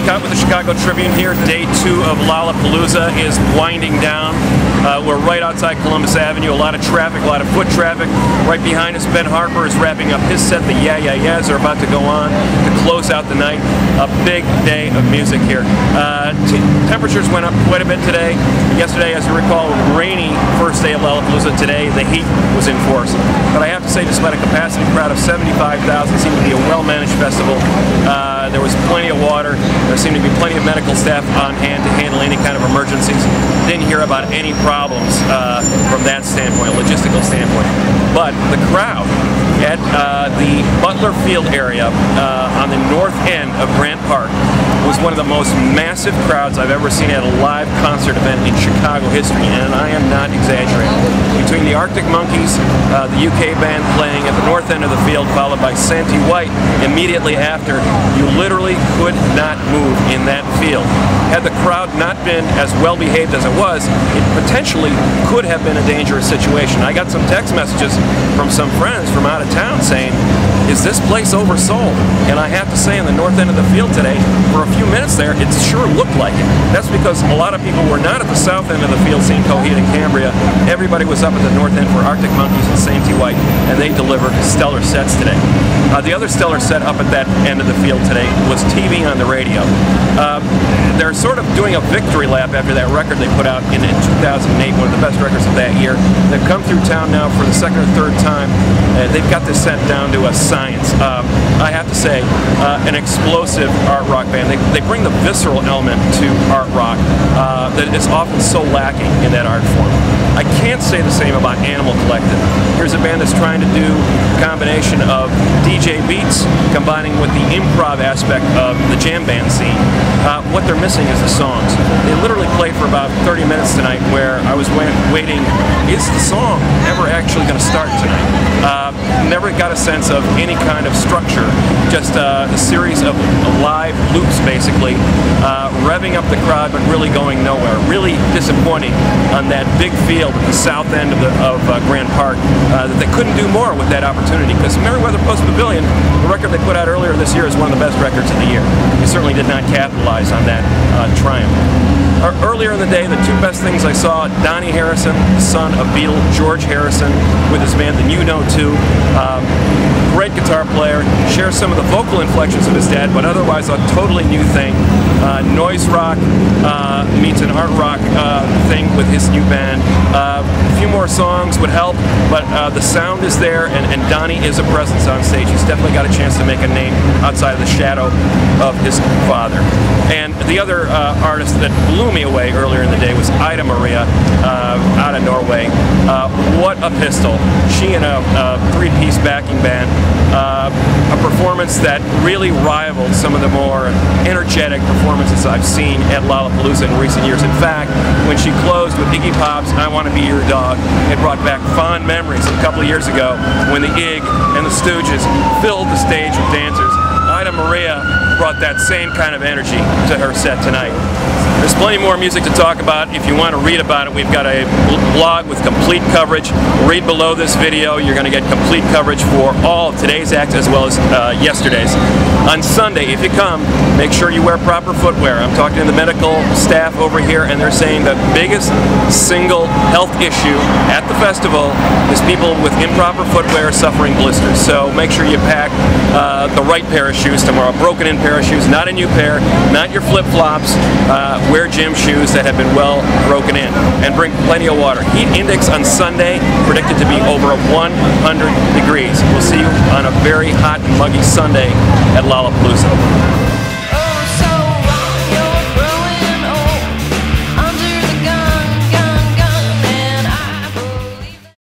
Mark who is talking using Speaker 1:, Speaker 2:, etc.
Speaker 1: Kot with the Chicago Tribune here. Day 2 of Lollapalooza is winding down. We're right outside Columbus Avenue. A lot of traffic, a lot of foot traffic. Right behind us, Ben Harper is wrapping up his set. The Yeah Yeah Yeahs are about to go on to close out the night. A big day of music here. Temperatures went up quite a bit today. Yesterday, as you recall, rainy first day of Lollapalooza. Today, the heat was in force. But I have to say, despite a capacity crowd of 75,000, it seemed to be a well-managed festival. There was plenty of water. There seemed to be plenty of medical staff on hand to handle any kind of emergencies. Didn't hear about any problems from that standpoint, logistical standpoint. But the crowd at the Butler Field area on the north end of Grant Park was one of the most massive crowds I've ever seen at a live concert event in Chicago history, and I am not exaggerating. Between the Arctic Monkeys, the UK band playing at the north end of the field, followed by Santi White immediately after, you literally could not move in that field. Had the crowd not been as well behaved as it was, it potentially could have been a dangerous situation. I got some text messages from some friends from out of town saying, is this place oversold? And I have to say, in the north end of the field today, for a few minutes there, it sure looked like it. That's because a lot of people were not at the south end of the field seeing Coheed and Cambria. Everybody was up at the north end for Arctic Monkeys and Santi White, and they delivered stellar sets today. The other stellar set up at that end of the field today was TV on the radio. They're sort of doing a victory lap after that record they put out in 2008, one of the best records of that year. They've come through town now for the second or third time. They've got this set down to a science. I have to say, an explosive art rock band. They bring the visceral element to art rock that is often so lacking in that art form. I can't say the same about Animal Collective. Here's a band that's trying to do a combination of DJ beats combining with the improv aspect of the jam band scene. What they're missing is the songs. They literally played for about 30 minutes tonight where I was waiting, is the song ever actually going to start tonight? Never got a sense of any kind of structure, just a series of live loops basically, revving up the crowd but really going nowhere. Really disappointing on that big field at the south end of Grant Park that they couldn't do more with that opportunity, because Merriweather Post Pavilion, the record they put out earlier this year, is one of the best records of the year. They certainly did not capitalize on that triumph. Earlier in the day, the two best things I saw, Donnie Harrison, the son of Beatle George Harrison, with his band, the New No 2. Great guitar player, shares some of the vocal inflections of his dad, but otherwise a totally new thing. Noise rock meets an art rock thing with his new band. A few more songs would help, but the sound is there, and Donnie is a presence on stage. He's definitely got a chance to make a name outside of the shadow of his father. And the other artist that blew me away earlier in the day was Ida Maria out of Norway. What a pistol. She and a three-piece backing band. A performance that really rivaled some of the more energetic performances I've seen at Lollapalooza in recent years. In fact, when she closed with Iggy Pop's I Want to Be Your Dog, it brought back fond memories a couple of years ago when the Ig and the Stooges filled the stage with dancers. Ida Maria brought that same kind of energy to her set tonight. There's plenty more music to talk about. If you want to read about it, we've got a blog with complete coverage. Read below this video. You're going to get complete coverage for all of today's acts as well as yesterday's. On Sunday, if you come, make sure you wear proper footwear. I'm talking to the medical staff over here, and they're saying the biggest single health issue at the festival is people with improper footwear suffering blisters. So make sure you pack the right pair of shoes tomorrow. Broken-in pair of shoes, not a new pair, not your flip-flops. Wear gym shoes that have been well broken in, and bring plenty of water. Heat index on Sunday predicted to be over 100 degrees. We'll see you on a very hot and muggy Sunday at Lollapalooza.